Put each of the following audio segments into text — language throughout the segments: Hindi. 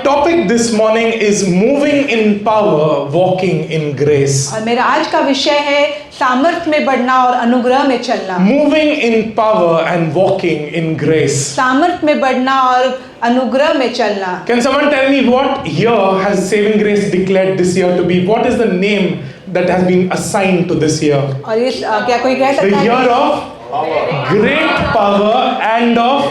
topic this morning is moving in power, walking in grace. और मेरा आज का विषय है सामर्थ्य में बढ़ना और अनुग्रह में चलना। Moving in power and walking in grace. सामर्थ्य में बढ़ना और अनुग्रह में चलना। Can someone tell me what year has Saving Grace declared this year to be? What is the name that has been assigned to this year? और इस क्या कोई कह The सकता है? year of great power and of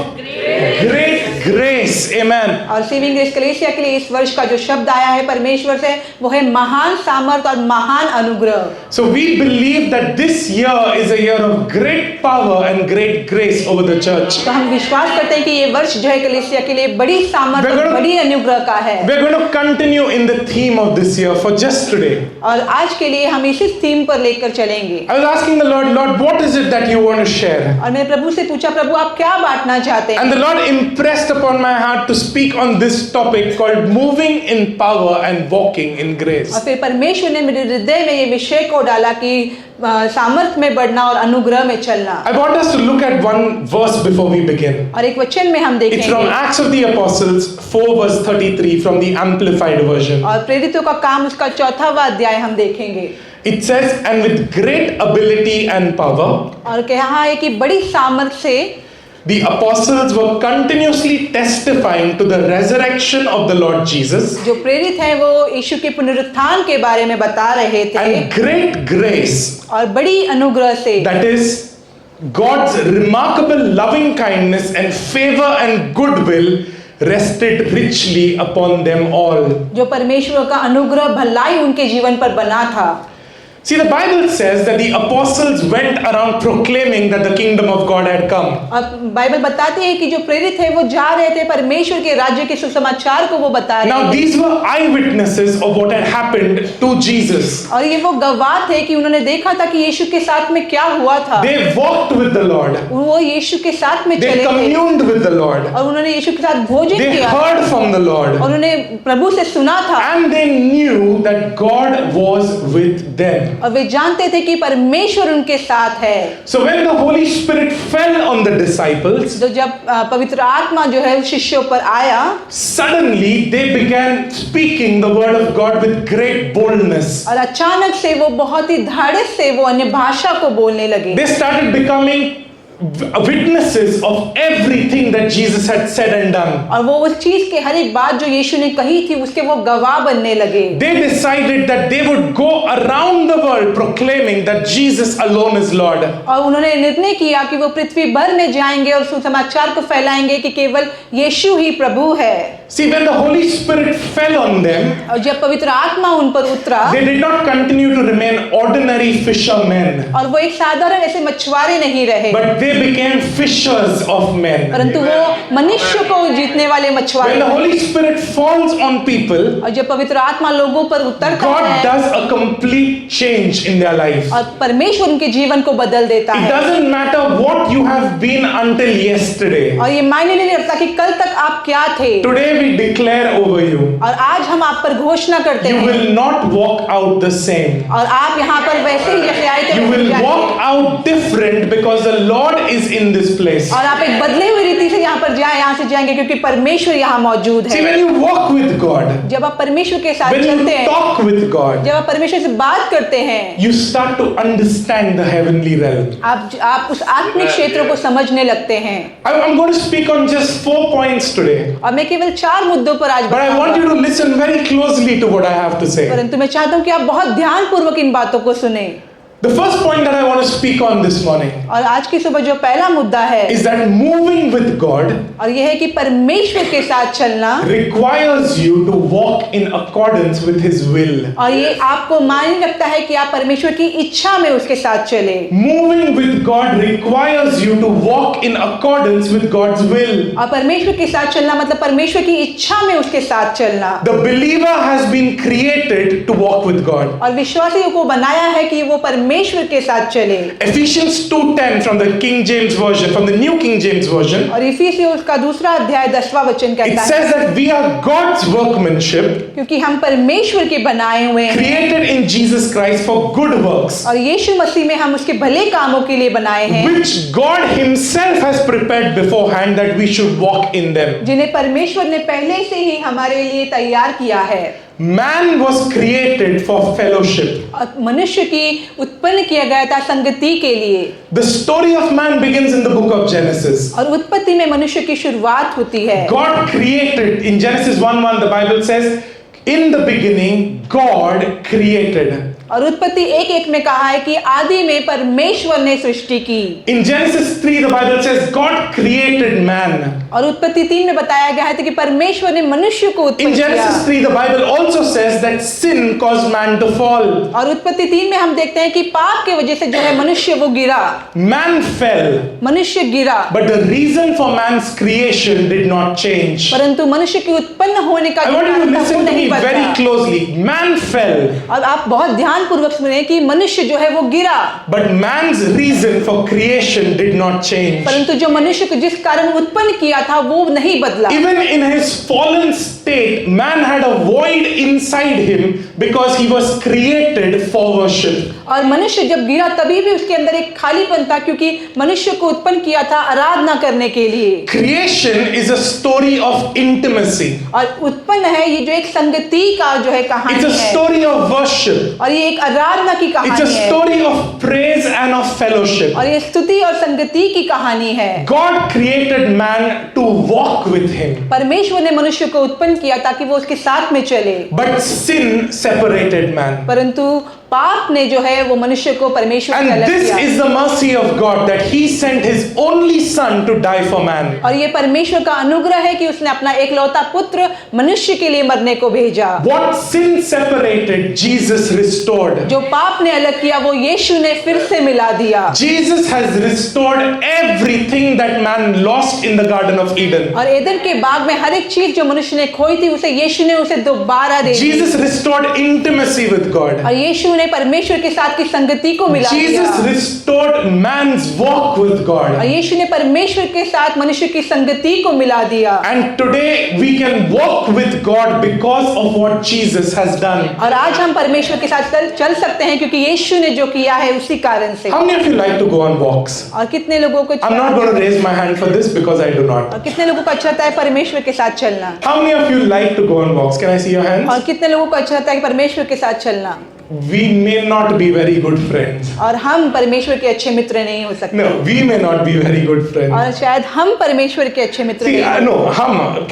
great grace. Amen. और सेविंग ग्रेस कलीसिया के लिए इस वर्ष का जो शब्द आया है परमेश्वर से वो है महान सामर्थ और महान अनुग्रह। So we believe that this year is a year of great power and great grace over the church. तो हम विश्वास करते हैं कि ये वर्ष जो है कलीसिया के लिए बड़ी सामर्थ We're और gonna- बड़ी अनुग्रह का है। We're going to continue in the theme of this year for just today. और आज के लिए हम इसी थीम पर लेकर चलेंगे। I was asking the Lord, Lord, what is it that you want to share? और मैंने प्रभु से पूछा, प्रभु आप क्या बांटना चाहते हैं? And the Lord impressed upon my heart to speak on this topic called moving in power and walking in grace. और फिर परमेश्वर ने मेरे हृदय में ये विषय को डाला कि सामर्थ्य में बढ़ना और अनुग्रह में चलना। I want us to look at one verse before we begin. और एक वचन में हम It's from देखेंगे Acts of the Apostles 4 verse 33 from the Amplified Version. और प्रेरितों का काम उसका 4वां अध्याय हम देखेंगे। It says, and with great ability and power, और कहा है कि बड़ी सामर्थ्य से the apostles were continuously testifying to the resurrection of the Lord Jesus जो प्रेरित हैं वो यीशु के पुनरुत्थान के बारे में बता रहे थे and great grace, और बड़ी अनुग्रह से that is God's remarkable loving kindness and favor and goodwill rested richly upon them all. जो परमेश्वर का अनुग्रह भलाई उनके जीवन पर बना था। See, the Bible says that the apostles went around proclaiming that the kingdom of God had come. अब बाइबल बताती है कि जो प्रेरित है वो जा रहे थे परमेश्वर के राज्य के सुसमाचार को वो बता रहे Now, थे। these were eyewitnesses of what had happened to Jesus. और ये वो गवाह थे कि उन्होंने देखा था कि यीशु के साथ में क्या हुआ था। They walked with the Lord. वो यीशु के साथ में They चले थे communed with the Lord. और उन्होंने यीशु के साथ भोजन They किया heard from the Lord. और उन्होंने प्रभु से सुना था And they knew that God was with them. और वे जानते थे कि परमेश्वर उनके साथ है। So when the Holy Spirit fell on the disciples, तो जब पवित्र आत्मा जो है शिष्यों पर आया suddenly they began speaking the word of God with great boldness. और अचानक से वो बहुत ही धाड़स से वो अन्य भाषा को बोलने लगे। They started becoming witnesses of everything that Jesus had said and done. और वो उस चीज के हर एक बात जो यीशु ने कही थी उसके वो गवाह बनने लगे। They decided that they would go around the world proclaiming that Jesus alone is Lord. और उन्होंने निर्णय किया कि वो पृथ्वी भर में जाएंगे और सुसमाचार को फैलाएंगे कि केवल यीशु ही प्रभु है। See, when the Holy Spirit fell on them, और जब पवित्र आत्मा उन पर उतरा they did not continue to remain ordinary fishermen, और वो एक साधारण ऐसे मछुआरे नहीं रहे but they became fishers of men. परंतु वो मनुष्य को जीतने वाले मछुआरे When the बने। Holy Spirit falls on people, और जब पवित्र आत्मा लोगों पर उतरता God है does a complete change in their life. और परमेश्वर उनके जीवन को बदल देता It है। doesn't matter what you have been until yesterday. और ये मायने नहीं रखता कि कल तक आप क्या थे। Today we declare over you, और आज हम आप पर घोषणा करते you हैं will not walk out the same. और आप यहाँ पर वैसे ही जैसे आए थे You वैसे will जाएंगे। walk out different because the Lord is in this place. और आप एक बदले हुई रीति से यहाँ पर जाए यहाँ से जाएंगे क्योंकि परमेश्वर यहाँ मौजूद See, है। when you walk with God, जब आप परमेश्वर के साथ when चलते you हैं talk with God, जब आप परमेश्वर से बात करते हैं you start to understand the heavenly realm. आप उस आत्मिक क्षेत्र को समझने लगते हैं। I'm going to speak on just 4 points today, और मैं केवल 4 मुद्दों पर आज but I want you बताऊंगा to listen very closely to what I have to say. परंतु मैं चाहता हूँ कि आप बहुत ध्यानपूर्वक इन बातों को सुने। The first point that I want to speak on this morning और आज की सुबह जो पहला मुद्दा है is that moving with God और यह है कि परमेश्वर के साथ चलना requires you to walk in accordance with His will. और ये आपको मायने रखता है कि आप परमेश्वर की इच्छा में उसके साथ चले। Moving with God requires you to walk in accordance with God's will. और परमेश्वर के साथ चलना मतलब परमेश्वर की इच्छा में उसके साथ चलना। The believer has been created to walk with God. और विश्वासियों को बनाया है कि वो परमेश्वर परमेश्वर के साथ चले। Ephesians 2:10 from the King James Version, from the New King James Version, और इफिसियों उसका दूसरा अध्याय 10वां वचन it कहता है, says that we are God's workmanship, क्योंकि हम परमेश्वर के बनाए हुए हैं created in Jesus Christ for good works, और यीशु मसीह में हम उसके भले कामों के लिए बनाए हैं, which God Himself has prepared beforehand that we should walk in them. जिन्हें परमेश्वर ने पहले से ही हमारे लिए तैयार किया है। Man was created for fellowship. और मनुष्य की उत्पन्न किया गया था संगति के लिए। The story of man begins in the book of Genesis. और उत्पत्ति में मनुष्य की शुरुआत होती है। God created, in Genesis 1:1 the Bible says, in the beginning God created. और उत्पत्ति 1:1 में कहा है कि आदि में परमेश्वर ने सृष्टि की। In Genesis 3 the Bible says God created man. और उत्पत्ति 3 में बताया गया है कि परमेश्वर ने मनुष्य को In उत्पन्न किया। Genesis 3 the Bible also says that sin caused man to fall. और उत्पत्ति 3 में हम देखते हैं कि पाप के वजह से जो है मनुष्य वो गिरा, Man fell, मनुष्य गिरा, but the reason for man's creation did not change. परंतु मनुष्य के उत्पन्न होने का I जो want you to कारण था वो listen to नहीं me very बदला। closely. Man fell, और आप बहुत ध्यानपूर्वक सुने कि मनुष्य जो है वो गिरा, but man's reason for creation did not change. परंतु जो मनुष्य को जिस कारण उत्पन्न किया था वो नहीं बदला। Even in his fallen state, man had a void inside him because he was created for worship. और मनुष्य जब गिरा तभी भी उसके अंदर एक खालीपन था, क्योंकि मनुष्य को उत्पन्न किया था आराधना करने के लिए। Creation is a story of intimacy. और उत्पन्न है ये जो एक संगति का जो है It's कहानी a है, story of worship. और ये एक आराधना की It's a कहानी है, story of praise and of fellowship. और ये स्तुति और संगति की कहानी है। God created man to walk with him, परमेश्वर ने मनुष्य को उत्पन्न किया ताकि वो उसके साथ में चले, but sin separated man. परंतु पाप ने जो है वो मनुष्य को परमेश्वर से And अलग this किया। is the mercy of God that He sent His only Son to die for man. और ये परमेश्वर का अनुग्रह है कि उसने अपना एकलौता पुत्र मनुष्य के लिए मरने को भेजा। What sin separated, Jesus restored. जो पाप ने अलग किया वो यीशु ने फिर से मिला दिया। Jesus has restored everything that man lost in the Garden of Eden. और एदन के बाग में हर एक चीज जो मनुष्य ने खोई थी उसे यीशु ने उसे दोबारा दे दी। Jesus restored intimacy with God. और यीशु ने परमेश्वर के साथ की संगति को मिला Jesus दिया। restored man's walk with और God. यीशु ने परमेश्वर के साथ मनुष्य की संगति को मिला दिया। And today we can walk with God because of what Jesus has done. और आज हम परमेश्वर के साथ चल सकते हैं क्योंकि यीशु ने जो किया है उसी कारण से। How many of you like to go on walks? और कितने लोगों को I'm not going to raise my hand for this because I do not. और कितने लोगों को अच्छा लगता है परमेश्वर के साथ चलना? How many of you like to go on walks? Can I see your hands? और कितने लोगों को अच्छा लगता है कि परमेश्वर के साथ चलना? We may not be very good friends. और हम परमेश्वर के अच्छे मित्र नहीं हो सकते। No, we may not be very good friends. और शायद हम परमेश्वर के अच्छे मित्र See, नहीं no,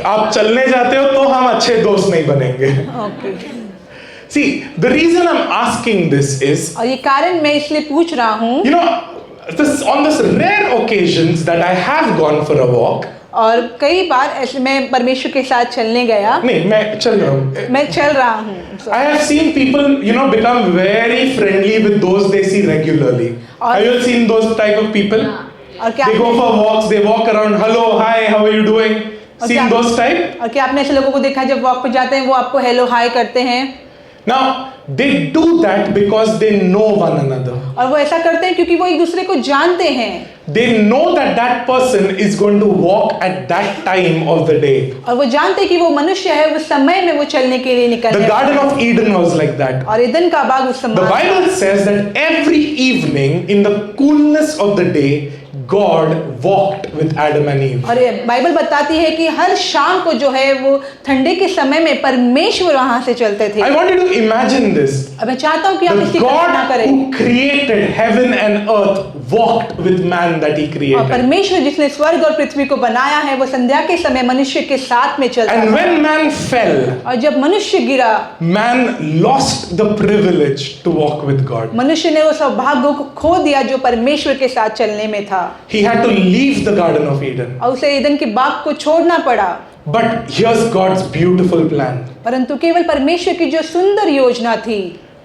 आप चलने जाते हो तो हम अच्छे दोस्त नहीं बनेंगे. Okay. See, the reason I'm asking this is, और ये कारण मैं इसलिए पूछ रहा हूँ, you know, on this rare occasions that I have gone for a walk. और कई बार ऐसे मैं परमेश्वर के साथ चलने गया, नहीं, मैं चल रहा हूँ. मैं चल रहा हूँ। I have seen people, you know, become very friendly with those they see regularly. Have you seen those type of people? और क्या They go for walks, they walk around, hello, hi, how are you doing? Seen those type? और क्या आपने ऐसे लोगों को देखा जब वॉक पे जाते हैं वो आपको हेलो हाय करते हैं? Now, they do that because they know one another. और वो ऐसा करते हैं क्योंकि वो एक दूसरे को जानते हैं। They know that that person is going to walk at that time of the day. और वो जानते हैं कि वो मनुष्य है, उस समय में वो चलने के लिए निकल The रहा है। Garden of Eden was like that. और ईदन का बाग उस The समय Bible says that every evening in the coolness of the day, God walked with Adam and Eve. और ये बाइबल बताती है कि हर शाम को जो है वो ठंडे के समय में परमेश्वर वहां से चलते थे। I want you to imagine this. अब मैं चाहता हूँ कि आप The इसकी कल्पना God करें। who created heaven and earth walked with man that He और created. परमेश्वर जिसने स्वर्ग और पृथ्वी को बनाया है वो संध्या के समय मनुष्य के साथ में चलता And है। when man fell, और जब मनुष्य गिरा, man lost the privilege to walk with God. मनुष्य ने वो सौभाग्य को खो दिया जो परमेश्वर के साथ चलने में था। He had to leave the Garden of Eden. और उसे ईदन के बाग को छोड़ना पड़ा। But here's God's beautiful plan. परंतु केवल परमेश्वर की जो सुंदर योजना थी,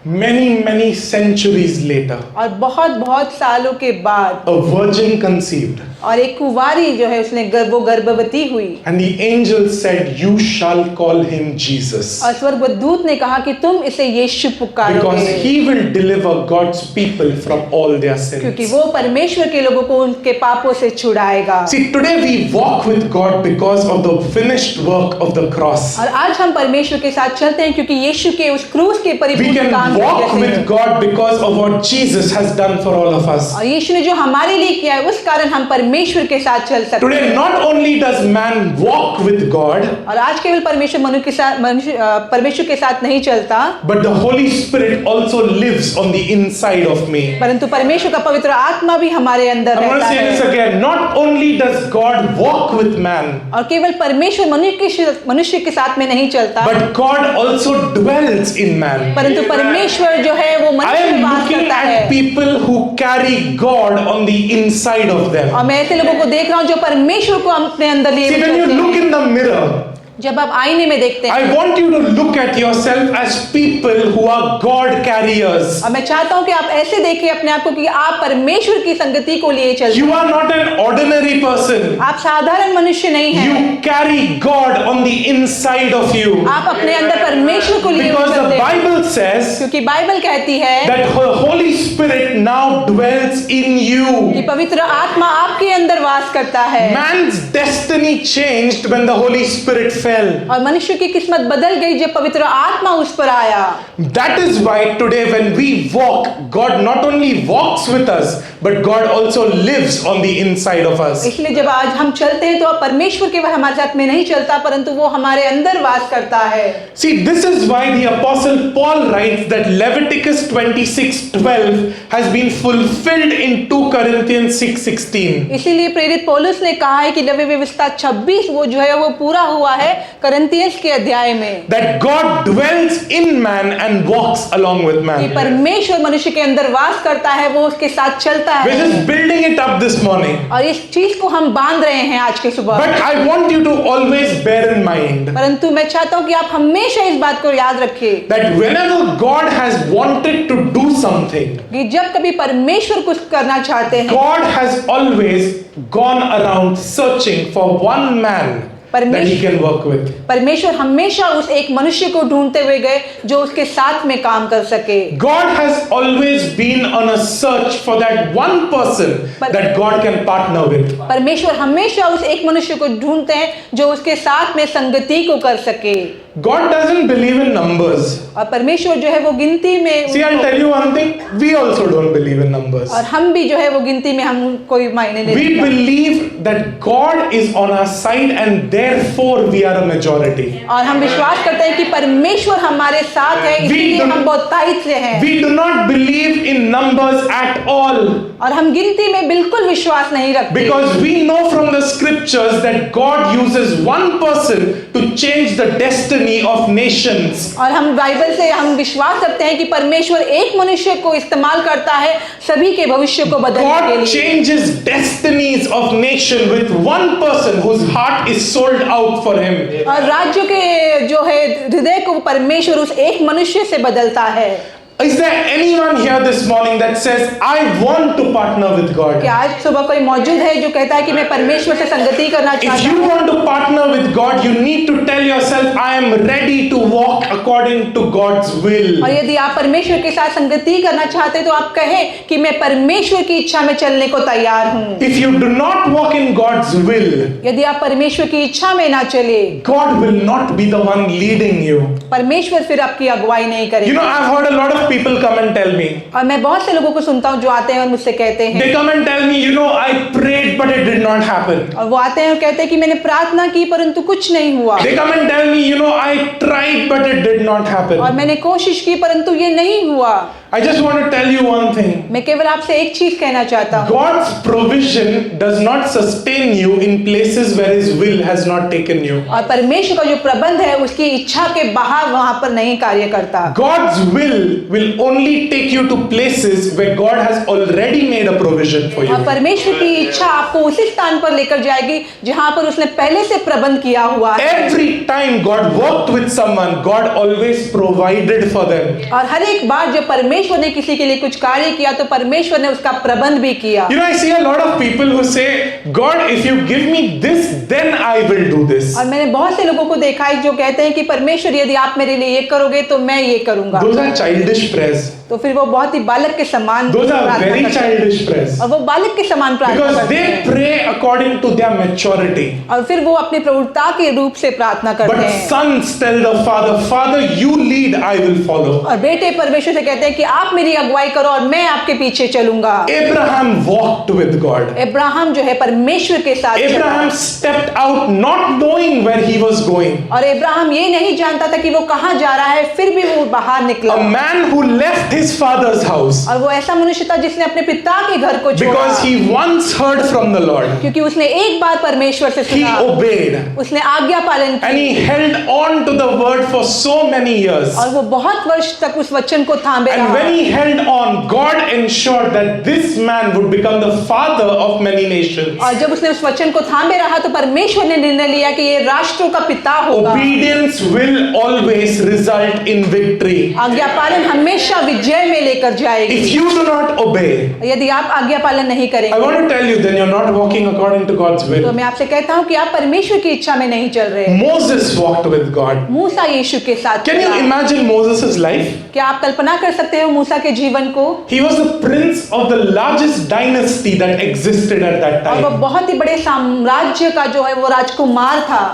Many centuries later, और बहुत बहुत सालों के बाद a virgin conceived. और एक कुंवारी जो है उसने वो गर्भवती हुई And the angel said, "You shall call him Jesus, और स्वर्गदूत ने कहा कि तुम इसे यीशु because पुकारोगे he will deliver God's people from all their क्योंकि sins." वो परमेश्वर के लोगों को उनके पापों से छुड़ाएगा। See, today we walk with God because of the finished work of the cross. और आज हम परमेश्वर के साथ चलते हैं क्योंकि यीशु के उस क्रूस के We परिपूर्ण can काम की walk वजह with से God because of what Jesus has done for all of us. और यीशु ने जो हमारे लिए किया है उस कारण हम परमेश्वर के साथ चल सकते Today, हैं। not only does man walk with God, और आज केवल परमेश्वर के साथ नहीं चलता, but the Holy Spirit also lives on the inside of me. परंतु परमेश्वर का पवित्र आत्मा भी हमारे अंदर I'm going रहता to say this है। again. Not only does God walk with man, और केवल परमेश्वर मनुष्य के साथ में नहीं चलता, but God also dwells in man. परंतु परमेश्वर जो है वो I मनुष्य am में वास looking करता at है। people who carry God on the inside of them. और मैं ऐसे लोगों को देख रहा हूँ जो परमेश्वर को अपने अंदर लिए See, when you चलते look हैं। in the mirror, जब आप आईने में देखते हैं, I want you to look at yourself as people who are God carriers. और मैं चाहता हूँ कि आप ऐसे देखिए अपने आप को कि आप परमेश्वर की संगति को लिए चलते You हैं। are not an ordinary person. आप साधारण मनुष्य नहीं हैं। You carry God on the inside of you. आप अपने अंदर परमेश्वर को लिए Because the चलते हैं। Bible says क्योंकि बाइबल कहती है that the Holy Spirit now dwells in कि you. पवित्र आत्मा आपके अंदर वास करता है। Man's destiny changed when the Holy Spirit fell. और मनुष्य की किस्मत बदल गई जब पवित्र आत्मा उस पर आया। That is why today when we walk, God not only walks with us, but God also lives on the inside of us. इसलिए जब आज हम चलते हैं तो अब परमेश्वर केवल हमारे साथ में नहीं चलता परंतु वो हमारे अंदर वास करता है। See, this is why the Apostle Paul writes that Leviticus 26:12 has been fulfilled in 2 Corinthians 6:16. इसीलिए प्रेरित पौलुस ने कहा है कि लेवी व्यवस्था 26 वो जो है वो पूरा हुआ है करंथियंस के अध्याय में। That God dwells in man and walks along with कि man. परमेश्वर मनुष्य के अंदर वास करता है, वो उसके साथ चलता We're है। just building it up this morning. और इस चीज को हम बांध रहे हैं आज के सुबह। But I want you to always bear in mind परंतु मैं चाहता हूं कि आप हमेशा इस बात को याद रखिए that whenever God has wanted to do something, कि जब कभी परमेश्वर कुछ करना चाहते हैं, God has always gone around searching for one man that he can work with. परमेश्वर हमेशा उस एक मनुष्य को ढूंढते हुए गए जो उसके साथ में काम कर सके। God has always been on a search for that one person that God can partner with. परमेश्वर हमेशा उस एक मनुष्य को ढूंढते हैं जो उसके साथ में संगति को कर सके। God doesn't believe in numbers. और परमेश्वर जो है वो गिनती में See, I'll tell you one thing. We also don't believe in numbers. और हम भी जो है वो गिनती में हम कोई मायने नहीं We रखता। believe that God is on our side and therefore we are a majority. और हम विश्वास करते हैं कि परमेश्वर हमारे साथ है, इसलिए don't- हम बहुतायत से हैं। We do not believe in numbers at all और हम गिनती में बिल्कुल विश्वास नहीं रखते because we know from the scriptures that God uses one person to change the destiny of nations. और हम बाइबल से हम विश्वास रखते हैं कि परमेश्वर एक मनुष्य को इस्तेमाल करता है सभी के भविष्य को बदलने के God लिए। changes destinies of nation with one person whose heart is sold out for him. और राज्य के जो है हृदय को परमेश्वर उस एक मनुष्य से बदलता है। Is there anyone here this morning that says, I want to partner with God? क्या आज सुबह कोई मौजूद है जो कहता है कि मैं परमेश्वर से संगति करना If चाहता you हूँ? want to partner with God, you need to tell yourself, I am ready to walk according to God's will. और यदि आप परमेश्वर के साथ संगति करना चाहते हैं तो आप कहें कि मैं परमेश्वर की इच्छा में चलने को तैयार हूँ। If you do not walk in God's will, यदि आप परमेश्वर की इच्छा में ना चले, God will not be the one leading you. परमेश्वर फिर आपकी अगुवाई नहीं You करेगा। know, I've heard a lot of people come and tell me. और मैं बहुत से लोगों को सुनता हूँ जो आते हैं और मुझसे कहते हैं, They come and tell me, you know, I prayed but it did not happen. और वो आते हैं और कहते हैं कि मैंने प्रार्थना की परंतु कुछ नहीं हुआ, They come and tell me, you know, I tried but it did not happen. और मैंने कोशिश की परंतु ये नहीं हुआ। I just want to tell you one thing. मैं केवल आपसे एक चीज कहना चाहता हूँ, God's provision does not sustain you in places where His will has not taken you. और परमेश्वर का जो प्रबंध है उसकी इच्छा के बाहर वहां पर नहीं कार्य करता। God's will only take you to places where God has already made a provision for you. और परमेश्वर की इच्छा आपको उसी स्थान पर लेकर जाएगी जहां पर उसने पहले से प्रबंध किया हुआ है। Every time God worked with someone, God always provided for them. और हर एक बार जब परमेश्वर ने किसी के लिए कुछ कार्य किया तो परमेश्वर ने उसका प्रबंध भी किया। You know, I see a lot of people who say, God, if you give me this, then I will do this. और मैंने बहुत से लोगों को देखा है जो कहते हैं कि परमेश्वर यदि आप मेरे लिए ये करोगे तो मैं ये करूंगा। Those are childish prayers. तो फिर वो बहुत ही बालक के समान Those are प्रार्थना very करते हैं। childish prayers. और वो बालक के समान प्रार्थना Because करते they हैं pray according to their maturity. और फिर वो अपनी प्रवृत्ता के रूप से प्रार्थना करते But हैं। sons tell the father, Father, you lead, I will follow. और बेटे परमेश्वर से कहते हैं कि आप मेरी अगुवाई करो और मैं आपके पीछे चलूंगा। Abraham walked with God. Abraham जो है परमेश्वर के साथ चला। Abraham stepped out not knowing where he was going. और अब्राहम ये नहीं जानता था कि वो कहाँ जा रहा है, फिर भी वो बाहर निकला। A man who left his father's house और वो ऐसा मनुष्य था जिसने अपने पिता के घर को छोड़ा because he once heard from the Lord. क्योंकि उसने एक बार परमेश्वर से He सुना, obeyed उसने आज्ञा पालन and he की held on to the word for so many years. और वो बहुत वर्ष तक उस वचन को थामे And रहा। when he held on, God ensured that this man would become the father of many nations. और जब उसने उस वचन को थामे रहा तो परमेश्वर ने निर्णय लिया कि ये राष्ट्रों का पिता होगा। Obedience will always result in victory. आज्ञा पालन हमेशा विजय में लेकर जाएगी। If you do not obey, यदि आप आज्ञा पालन नहीं I करेंगे want to tell you, then you're not walking according to God's तो will. मैं आपसे कहता हूँ कि आप परमेश्वर की इच्छा में नहीं चल रहे। Moses walked with God. मूसा यीशु के साथ Can you चला। imagine Moses' life? क्या आप कल्पना कर सकते हो मूसा के जीवन को? He was the prince of the largest dynasty that existed at that और वो time. बहुत ही बड़े साम्राज्य का जो है वो राजकुमार था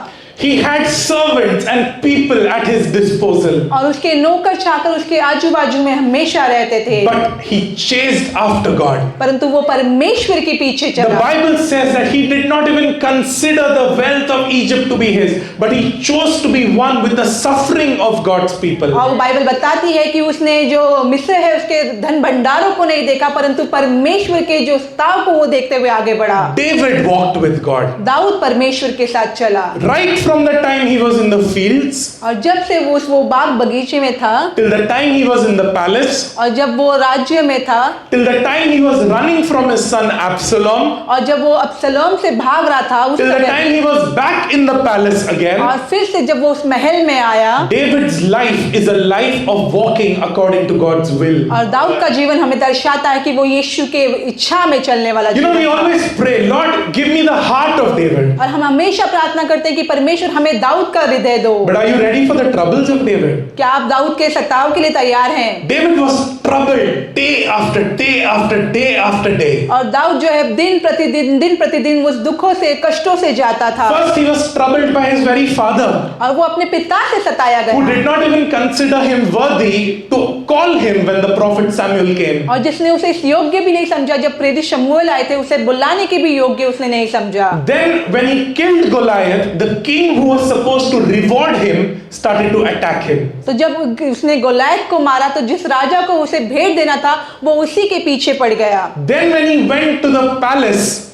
He had servants and people at his disposal. और उसके नौकर चाकर उसके आजू बाजू में हमेशा रहते थे, But he chased after God. परंतु वो परमेश्वर के पीछे The चला। Bible says that he did not even consider the wealth of Egypt to be his, but he chose to be one with the suffering of God's people. और वो बाइबल बताती है कि उसने जो मिस्र है उसके धन भंडारों को नहीं देखा परंतु परमेश्वर के जो स्ताव को वो देखते हुए आगे बढ़ा। David walked with God. Dawood परमेश्वर के साथ चला Right from the time he was in the fields, और जब से वो बाग बगीचे में था till the time he was in the palace, और जब वो राज्य में था till the time he was running from his son Absalom, और जब वो अब्सलोम से भाग रहा था उस till the समय time he was back in the palace again, और फिर से जब वो उस महल में आया David's life is a life of walking according to God's will. और दाऊद का जीवन हमें दर्शाता है कि वो यीशु के इच्छा में चलने वाला You know, we जीवन था। always pray, Lord, give me the heart of David. और हम हमेशा प्रार्थना करते हैं कि परमेश्वर हमें दाऊद का हृदय दो। But are you ready for the troubles of David? क्या आप दाऊद के सताव के लिए तैयार हैं? David was troubled day after day after day after day. और दाऊद जो है दिन प्रतिदिन उस दुखों से कष्टों से जाता था First, he was troubled by his very father, और वो अपने पिता से सताया who गया did not even consider him worthy to call him when the prophet Samuel came. और जिसने उसे इस योग्य भी नहीं समझा जब प्रेरित शमूएल आए थे उसे बुलाने के भी योग्य उसने नहीं समझा। Then, when he killed Goliath, the king who was supposed to reward him started to attack him. तो जब उसने गोलायत को मारा तो जिस राजा को उसे भेंट देना था वो उसी के पीछे पड़ गया। Then, when he went to the palace,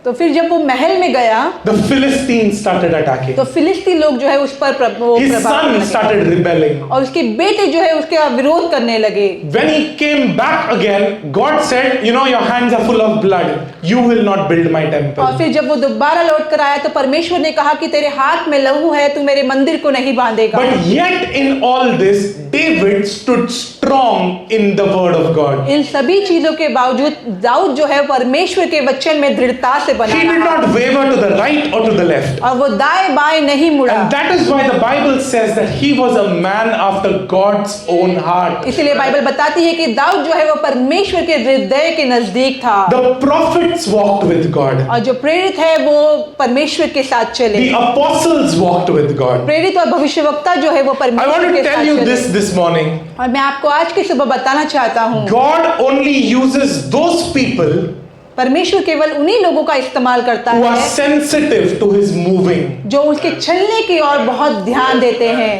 तो फिर जब वो महल में गया the Philistines started attacking. तो फिलिस्ती लोग जो है उस पर His प्रभाव son करने लगे। started rebelling. और उसके बेटे जो है उसका विरोध करने लगे। When he came back again, God said, you know, your hands are full of blood. You will not build my और temple. फिर जब वो दोबारा लौट कर आया तो परमेश्वर ने कहा कि तेरे हाथ में लहू है, तू मेरे मंदिर को नहीं बांधेगा। But yet in all this, David stood strong in the word of God. इन सभी चीजों के बावजूद दाऊद जो है परमेश्वर के वचन में दृढ़ता से बना He did रहा not waver to the right or to the left. और वो दाएं बाएं नहीं मुड़ा। And that is why the Bible says that he was a man after God's own heart. इसीलिए बाइबल बताती है कि दाऊद जो है वो परमेश्वर के हृदय के नजदीक था The prophets walked with God. और जो प्रेरित है वो परमेश्वर के साथ चले। The apostles walked with God. प्रेरित और भविष्यवक्ता जो है वो I want परमेश्वर to के tell साथ you चले। this morning. और मैं आपको आज की सुबह बताना चाहता हूँ God only uses those people परमेश्वर केवल उन्हीं लोगों का इस्तेमाल करता who are है sensitive to his moving. जो उसके चलने की ओर बहुत ध्यान देते हैं।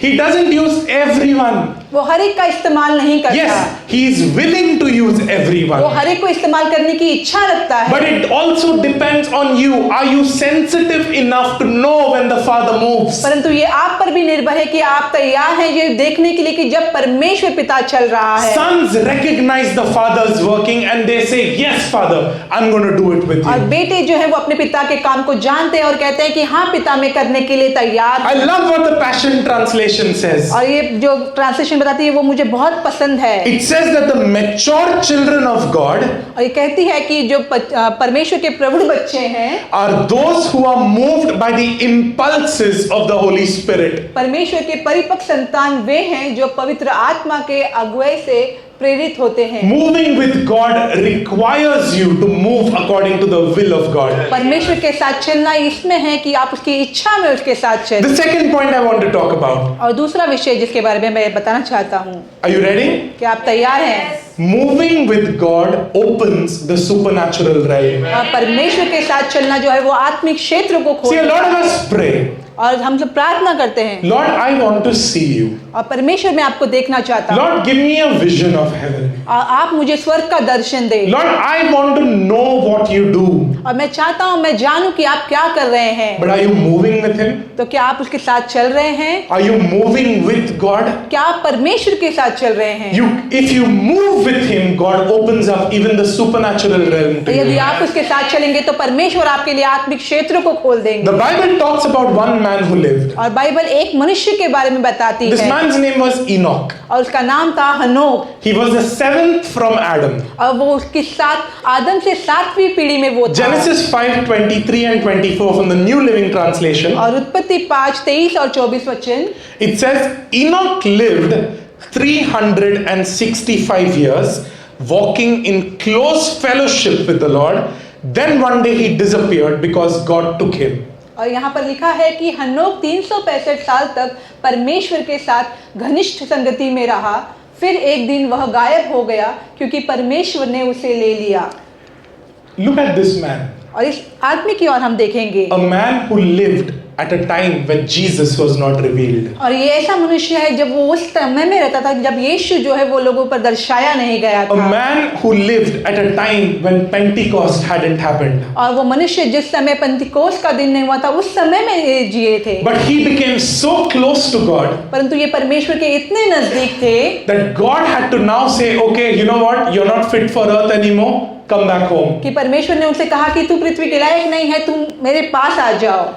He doesn't use everyone. वो हर एक का इस्तेमाल नहीं करता। Yes, He is willing to use वो everyone. हर एक को इस्तेमाल करने की इच्छा रखता है। But it also depends on you. Are you sensitive enough to know when the Father moves? परंतु ये आप पर भी निर्भर है कि आप तैयार हैं ये देखने के लिए कि जब परमेश्वर पिता चल रहा है। Sons recognize the Father's working and they say, yes, Father, I'm going to do it with और you. बेटे जो है वो अपने पिता के काम को जानते हैं और कहते हैं कि हाँ पिता मैं करने के लिए तैयार I हूं। love what the Passion Translation says. और ये जो ट्रांसलेशन बताती है वो मुझे बहुत पसंद है। It says that the mature children of God और ये कहती है कि जो परमेश्वर के प्रौढ़ बच्चे हैं are those who are moved by the impulses of the Holy Spirit. परमेश्वर के परिपक्व संतान वे हैं जो पवित्र आत्मा के अगुवाई से प्रेरित होते हैं। Moving with God requires you to move according to the will of God. परमेश्वर के साथ चलना इसमें है कि आप उसकी इच्छा में उसके साथ चलें। The second point I want to talk about. और दूसरा विषय जिसके बारे में मैं बताना चाहता हूँ, Are you ready? क्या आप तैयार हैं? Moving with God opens the supernatural realm. और परमेश्वर के साथ चलना जो है वो आत्मिक क्षेत्र को See, a खोलता lot of है। us pray, और हम सब प्रार्थना करते हैं, Lord, I want to see you. और परमेश्वर मैं आपको देखना चाहता हूँ, Lord, give me a vision of heaven. और आप मुझे स्वर्ग का दर्शन दें। Lord, I want to know what you do. और मैं चाहता हूँ मैं जानूं कि आप क्या कर रहे हैं। But are you moving with Him? तो क्या आप उसके साथ चल रहे हैं? Are you moving with God? क्या आप परमेश्वर के साथ चल रहे हैं? If you move with Him, God opens up even the supernatural realm to यदि you. आप उसके साथ चलेंगे तो परमेश्वर आपके लिए आत्मिक क्षेत्र को खोल देंगे। The Bible talks about one man who lived. और बाइबल एक मनुष्य के बारे में बताती This है man's name was Enoch. और उसका नाम था हनोक। He was the seventh from Adam. और वो उसकी साथ आदम से 7वीं पीढ़ी में वो था। Genesis 5:23 and 24 from the New Living Translation. और उत्पत्ति 5:23 और 24 वचन, It says Enoch lived 365 years, walking in close fellowship with the Lord. Then one day he disappeared because God took him. और यहाँ पर लिखा है कि हनोक 365 साल तक परमेश्वर के साथ घनिष्ठ संगति में रहा, फिर एक दिन वह गायब हो गया क्योंकि परमेश्वर ने उसे ले लिया। Look at this man. और इस आदमी की ओर हम देखेंगे, A man who lived at a time when Jesus was not revealed. और ये ऐसा मनुष्य है जब वो उस समय में रहता था जब यीशु जो है वो लोगों पर दर्शाया नहीं गया A था। man who lived at a time when Pentecost hadn't happened. और वो मनुष्य जिस समय पंतिकोस का दिन नहीं हुआ था उस समय में ये जिए थे। But he became so close to God परंतु ये परमेश्वर के इतने नजदीक थे that God had to now say, okay, you know what? You're not fit for earth anymore. Come back home. कि परमेश्वर ने उनसे कहा कि तू पृथ्वी के लायक नहीं है, तुम मेरे पास आ जाओ।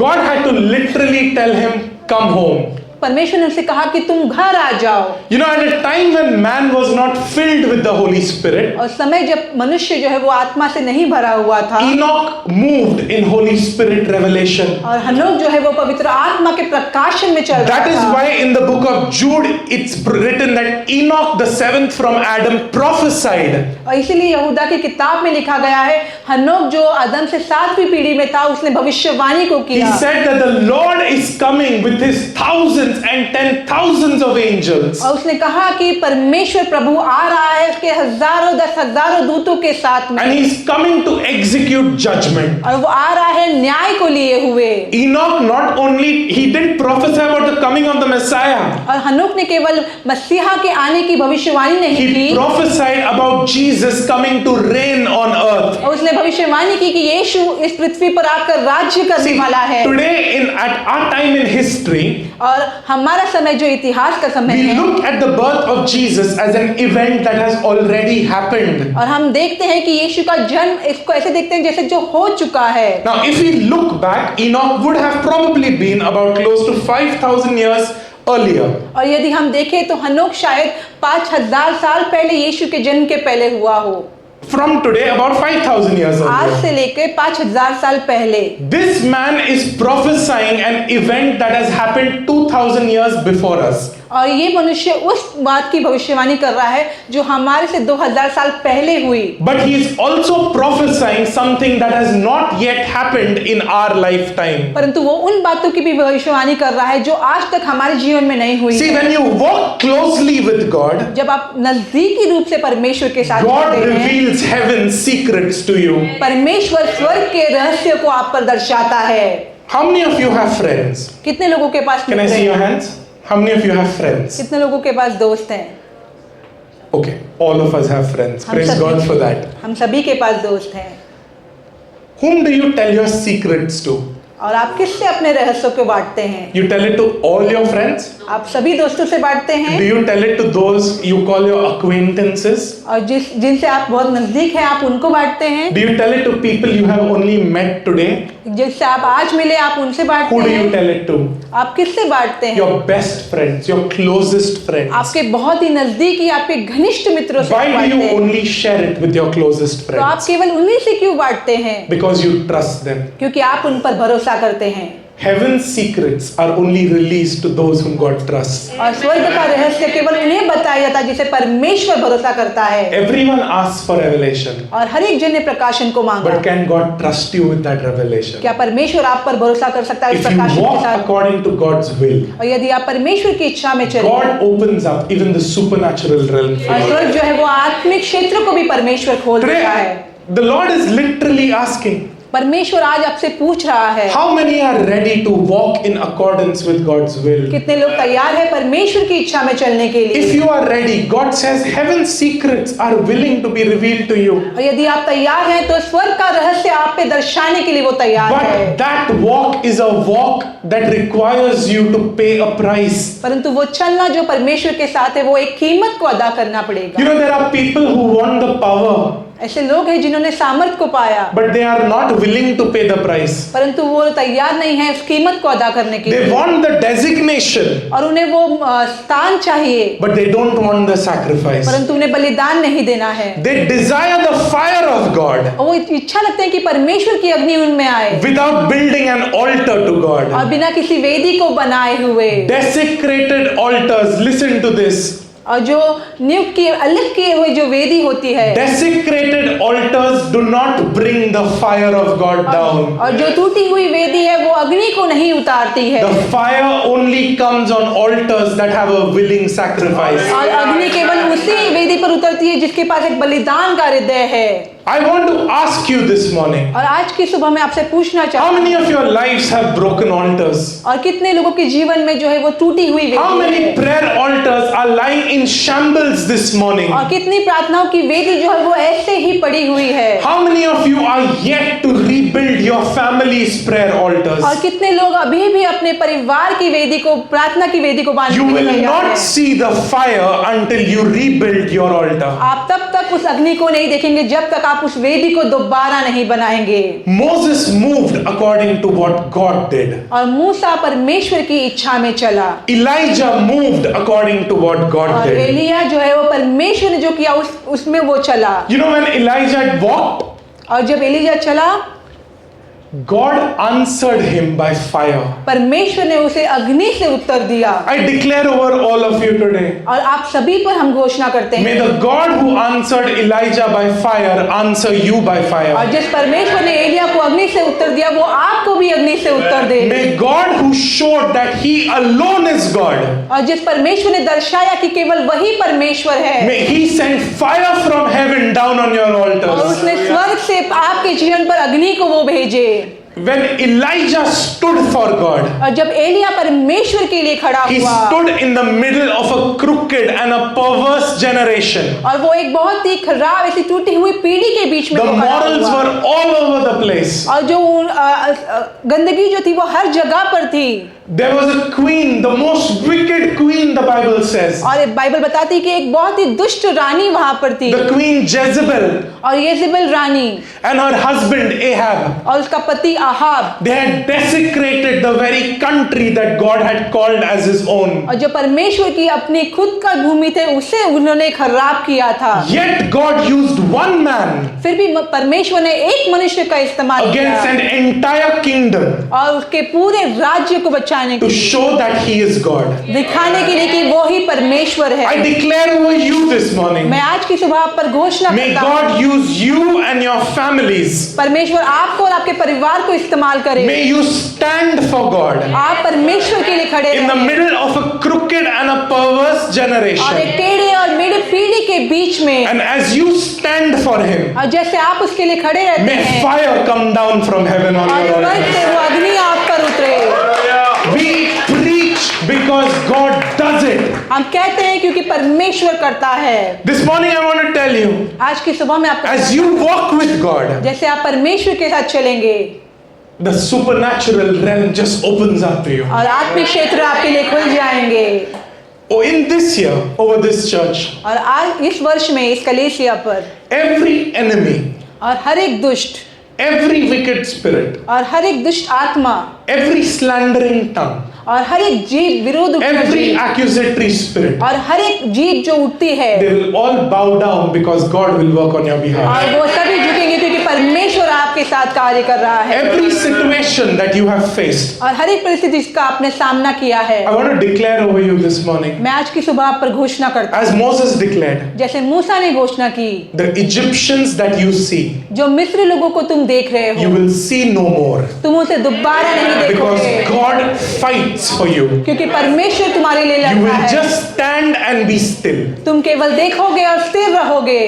God had to literally tell him, come home. परमेश्वर ने उनसे कहा कि तुम घर आ जाओ। You know, at a time when man was not filled with the Holy Spirit, और समय जब मनुष्य जो है वो आत्मा से नहीं भरा हुआ था, Enoch moved in Holy Spirit revelation. और हनोक जो है वो पवित्र आत्मा के प्रकाशन में चल रहा That is था। why in the book of Jude, it's written that Enoch, the seventh from Adam, prophesied. और इसीलिए यहूदा की किताब में लिखा गया है, हनोक जो आदम से 7वीं पीढ़ी में था उसने भविष्यवाणी को He किया। said that the Lord is coming with his thousands and 10,000s of angels. और उसने कहा कि परमेश्वर प्रभु आ रहा है उसके हजारों 10,000 दूतों के साथ में, And he's coming to execute judgment. और वो आ रहा है न्याय को लिए हुए। Enoch not only, he didn't prophesy about the coming of the Messiah. और हनोक ने केवल मसीहा के आने की भविष्यवाणी नहीं He की, prophesied about Jesus coming to reign on earth. और उसने भविष्यवाणी की कि यीशु इस पृथ्वी पर आकर राज्य करने See, वाला है। today at our time in history, और हमारा समय जो इतिहास का समय we है, look at the birth of Jesus as an event that has already happened. और हम देखते हैं कि यीशु का जन्म इसको ऐसे देखते हैं जैसे जो हो चुका है। Now, if we look back, Enoch would have probably been about close to 5,000 years earlier. और यदि हम देखें तो हनोक शायद 5,000 साल पहले यीशु के जन्म के पहले हुआ हो। From today, about 5,000 years आज earlier. से लेकर 5,000 साल पहले This man is prophesying an event that has happened 2,000 years before us. और ये मनुष्य उस बात की भविष्यवाणी कर रहा है जो हमारे से 2000 साल पहले हुई। But he is also prophesying something that has not yet happened in our lifetime. परंतु वो उन बातों की भी भविष्यवाणी कर रहा है जो आज तक हमारे जीवन में नहीं हुई See, है। when you walk closely with God, जब आप नजदीकी रूप से परमेश्वर के साथ God रहते हैं, reveals heaven's secrets to you. परमेश्वर स्वर्ग के रहस्य को आप पर दर्शाता है। How many of you have friends? कितने लोगों के पास Can I Mitra see your हैं? hands? How many of you have friends? कितने लोगों के पास दोस्त हैं? Okay, all of us have friends. हम Praise सभी- God for that. हम सभी के पास दोस्त हैं। Whom do you tell your secrets to? और आप किससे अपने रहस्यों को बांटते हैं? You tell it to all your friends? आप सभी दोस्तों से बांटते Do हैं? you tell it to those you call your acquaintances? और जिनसे आप बहुत नजदीक हैं आप उनको बांटते हैं? Do you tell it to people you have only met today? जिससे आप आज मिले आप उनसे बांटते Who do you हैं? tell it to? आप किससे बांटते हैं? Your best friends, your closest friends. आपके बहुत ही नजदीकी आपके घनिष्ठ मित्रों से Why do बांटते you हैं। only share it with your closest तो आप friends? केवल उन्हीं से क्यों बांटते हैं? Because you trust them. क्योंकि आप उन पर भरोसा करते हैं। Heaven's secrets are only released to those whom God trusts. और स्वर्ग का रहस्य केवल उन्हें बताया जाता है जिसे परमेश्वर भरोसा करता है। Everyone asks for revelation. और हर एक जन ने प्रकाशन को मांगा। But can God trust you with that revelation? क्या परमेश्वर आप पर भरोसा कर सकता है उस If you प्रकाशन के walk साथ? according to God's will, और यदि आप परमेश्वर की इच्छा में चले God opens up even the supernatural realm for और you. स्वर्ग जो है वो आत्मिक क्षेत्र को भी परमेश्वर खोल देता है। Today, the Lord is literally asking, परमेश्वर आज आपसे पूछ रहा है how many are ready to walk in accordance with God's will? कितने लोग तैयार हैं परमेश्वर की इच्छा में चलने के If लिए? you are ready, God says heaven's secrets are willing to be revealed to you. और यदि आप तैयार हैं तो स्वर्ग का रहस्य आप पे दर्शाने के लिए वो तैयार है। But that walk is a walk that requires you to pay a price. परंतु वो चलना जो परमेश्वर के साथ है वो एक कीमत को अदा करना पड़ेगा। You know, there are people who want the power, ऐसे लोग हैं जिन्होंने सामर्थ को पाया but they are not willing to pay the price. परंतु वो तैयार नहीं है उस कीमत को अदा करने के They लिए want the designation, और उन्हें वो स्थान चाहिए but they don't want the sacrifice. परंतु उन्हें बलिदान नहीं देना है। They desire the fire of God और वो इच्छा रखते हैं कि परमेश्वर की अग्नि उनमें आए without building an altar to God. और बिना किसी वेदी को बनाए हुए Desecrated altars, listen to this. और जो नियुक्त किए अलग किए हुए जो वेदी होती है Desecrated altars do not bring the fire of God down. और जो टूटी हुई वेदी है वो अग्नि को नहीं उतारती है The fire only comes on altars that have a willing sacrifice. और अग्नि केवल उसी वेदी पर उतरती है जिसके पास एक बलिदान का हृदय है। I want to ask you this morning, और आज की सुबह मैं आपसे पूछना how चाहता many of your lives have broken altars? हूँ और कितने लोगों के जीवन में जो है वो टूटी हुई How वेदी many है prayer altars are lying in shambles this morning? और कितनी प्रार्थनाओं की वेदी जो है वो ऐसे ही पड़ी हुई है How many of you are yet to rebuild your family's prayer और altars? कितने लोग अभी भी अपने परिवार की वेदी को प्रार्थना की वेदी को बांधने You के लिए will तैयार not हैं। see the fire until you rebuild your altar. आप तब तक उस अग्नि को नहीं देखेंगे जब तक आप उस वेदी को दोबारा नहीं बनाएंगे। Moses moved according to what God did. और मूसा परमेश्वर की इच्छा में चला Elijah moved according to what God और did. एलिया जो है वो परमेश्वर ने जो किया उसमें वो चला You know, when Elijah walked, और जब एलिया चला God answered him by fire. परमेश्वर ने उसे अग्नि से उत्तर दिया। I declare over all of you today, और आप सभी पर हम घोषणा करते may हैं the God who answered Elijah by fire answer you by और fire. जिस परमेश्वर ने एलिया को अग्नि से उत्तर दिया वो आपको भी अग्नि से उत्तर दे। May God who showed that he alone is God, और जिस परमेश्वर ने दर्शाया कि केवल वही परमेश्वर है may he send fire from heaven down on your और altars. उसने स्वर्ग से आपके जीवन पर अग्नि को वो भेजे। When Elijah stood for God, और जब एलिया परमेश्वर के लिए खड़ा he हुआ stood in the middle of a crooked and a perverse generation. और वो एक बहुत ही खराब ऐसी टूटी हुई पीढ़ी के बीच में The वो खड़ा morals हुआ। were all over the place. और जो गंदगी जो थी वो हर जगह पर थी There was a queen, the most wicked queen, the Bible says. और बाइबल बताती है कि एक बहुत ही दुष्ट रानी वहां पर थी The queen Jezebel और येजेबेल रानी and her husband Ahab. और उसका पति Ahab They had desecrated the very country that God had called as his own. और जो परमेश्वर की अपनी खुद का भूमि थे उसे उन्होंने खराब किया था। Yet God used one man फिर भी परमेश्वर ने एक मनुष्य का इस्तेमाल against किया an entire kingdom और उसके पूरे राज्य को बचाने के to लिए show that he is God. दिखाने के लिए कि वो ही परमेश्वर है। I declare over you this morning, मैं आज की सुबह आप पर घोषणा may करता हूँ God use you and your families. परमेश्वर आपको और आपके परिवार को इस्तेमाल करे। May you stand for God आप परमेश्वर के लिए खड़े in the रहें middle of a crooked and a perverse और एक generation. टेढ़े और मेढ़े पीढ़ी के बीच में And as you stand for him, और जैसे आप उसके लिए खड़े रहते may हैं fire come down from heaven on और your स्वर्ग से altar. वो अग्नि आप पर उतरे We preach because God does it. हम कहते हैं क्योंकि परमेश्वर करता है। This morning I want to tell you, आज की सुबह में आपको as you walk with God, जैसे आप परमेश्वर के साथ चलेंगे the supernatural realm just opens up to you. और आत्मिक क्षेत्र आपके लिए खुल जाएंगे। Oh, in this year, over this church, और आज इस वर्ष में इस कलीसिया पर every enemy, और हर एक दुष्ट every wicked spirit, और हर एक दुष्ट आत्मा every slandering tongue, और हर एक जीव विरोध उठता every जीव accusatory spirit, और हर एक जीव जो उठती है they will all bow down because God will work on your behalf. और वो सभी झुकेंगे क्योंकि परमेश्वर आपके साथ कार्य कर रहा है। Every situation that you have faced, और हर एक परिस्थिति जिसका आपने सामना किया है, I want to declare over you this morning, मैं आज की सुबह आप पर घोषणा करता as Moses declared, हूँ जैसे मूसा ने घोषणा की, the Egyptians that you see, जो मिस्र लोगों को तुम देख रहे you हो will see no more तुम उसे दोबारा नहीं because देखोगे God fights for you. क्योंकि परमेश्वर तुम्हारे लिए You लड़ता will है। just stand and be still. तुम केवल देखोगे और स्थिर रहोगे।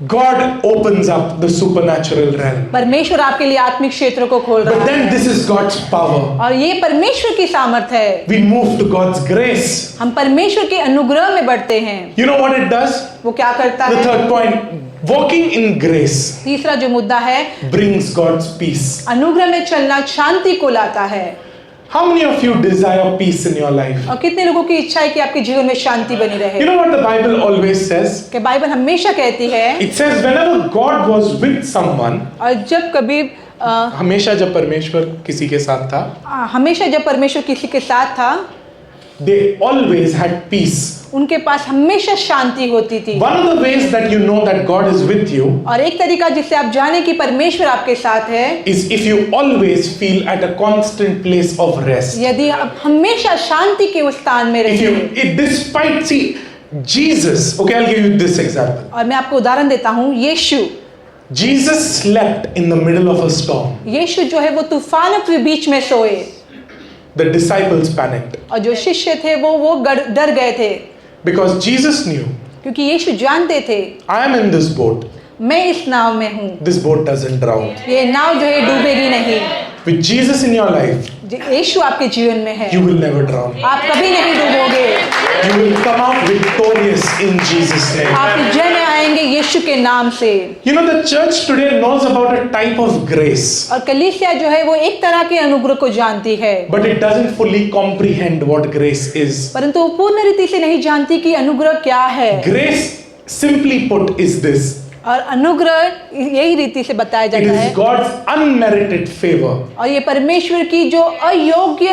God opens up the supernatural realm. परमेश्वर आपके लिए आत्मिक क्षेत्र को खोल But रहा then है this is God's power. और ये परमेश्वर की सामर्थ्य है। We move to God's grace. हम परमेश्वर के अनुग्रह में बढ़ते हैं। You know what it does? वो क्या करता The है? third point, walking in grace तीसरा जो मुद्दा है, brings God's peace. अनुग्रह में चलना शांति को लाता है। How many of you desire peace in your life? और कितने लोगों की इच्छा है कि आपके जीवन में शांति बनी रहे? You know what the Bible always says? कि बाइबल हमेशा कहती है, It says whenever God was with someone, और जब कभी हमेशा जब परमेश्वर किसी के साथ था, हमेशा जब परमेश्वर किसी के साथ था, they always had peace. उनके पास हमेशा शांति होती थी। One of the ways that you know that God is with you और एक तरीका जिससे आप जाने कि परमेश्वर आपके साथ है, is if you always feel at a constant place of rest. यदि आप हमेशा शांति के उस स्थान में If you, रहिए। despite, see, Jesus, okay, I'll give you this example. और मैं आपको उदाहरण देता हूँ, यीशु Jesus slept in the middle of a storm. यीशु जो है वो तूफानों के बीच में सोए The disciples panicked और जो शिष्य थे वो डर गए थे because Jesus knew, क्योंकि यीशु जानते थे I am in this boat. मैं इस नाव में हूँ, This boat doesn't drown. ये नाव जो है डूबेगी नहीं। With Jesus in your life, यीशु आपके जीवन में है, you will never drown. आप कभी नहीं डूबोगे। You will come out victorious in Jesus' name. आप जय में आएंगे यीशु के नाम से। You know, the church today knows about a type of grace, और कलीसिया जो है वो एक तरह के अनुग्रह को जानती है, but it doesn't fully comprehend what grace is. परंतु वो पूर्ण रीति से नहीं जानती कि अनुग्रह क्या है। Grace, simply put, is this. और अनुग्रह यही रीति से बताया It जाता is है, God's unmerited favor. और ये परमेश्वर की जो अयोग्य